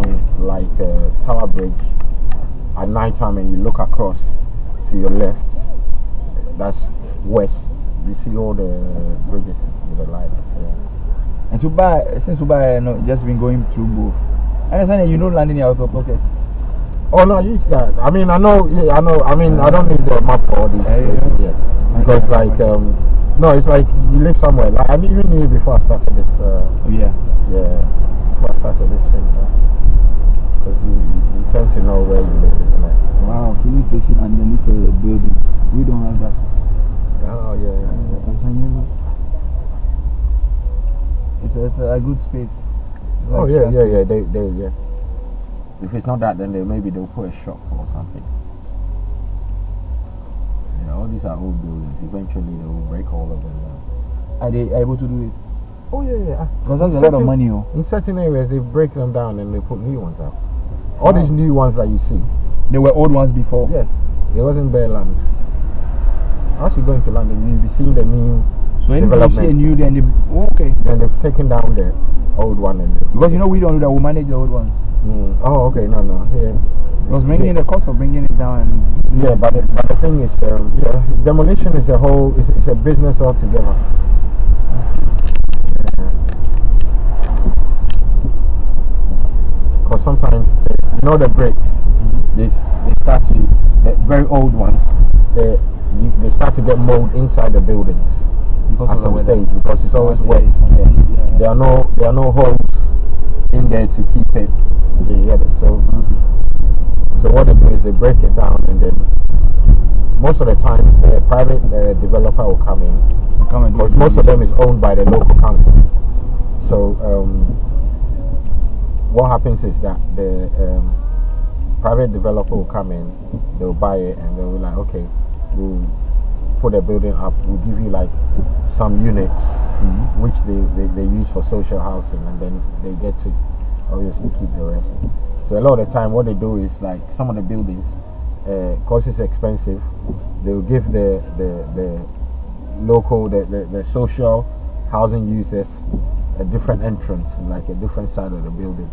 on like Tower Bridge at night time and you look across to your left, that's west. You see all the bridges with the lights. Yeah. And to buy, since you buy, just been going through both. I understand you don't land in your pocket. Oh no, I use that. I mean, I know. Yeah, I know. I mean, I don't need the map for all these places yet because, like, no, it's like you live somewhere. Like I even knew before I started this. Before I started this thing, because you tend to know where you live, isn't it? Wow, filling station underneath the building. We don't have that. Oh yeah. It's a good space. Like oh yeah. They. If it's not that, then maybe they'll put a shop or something. Yeah, all these are old buildings. Eventually, they will break all of them down. Are they able to do it? Oh yeah. Because that's a lot of money. In certain areas, they break them down and they put new ones out. All these new ones that you see, they were old ones before. Yeah, it wasn't bare land. As you go into London, you'll be seeing the new. So anytime you see a new, then then they've taken down the old one and because we don't do that. We manage the old one. Oh, okay, no, yeah. Because bringing the cost of bringing it down. Yeah, but the thing is, demolition is it's a business altogether. Because sometimes, the bricks, they start to, the very old ones, they start to get mold inside the buildings at some stage because it's always wet. There are no holes in there to keep it. So what they do is they break it down, and then most of the times the private developer will come in because most of them is owned by the local council. So what happens is that the private developer will come in, they'll buy it, and they'll be like, okay, we'll put a building up, we'll give you like some units which they use for social housing, and then they get to obviously keep the rest. So a lot of the time what they do is like some of the buildings, because it's expensive, they'll give the local, the social housing users a different entrance, like a different side of the building.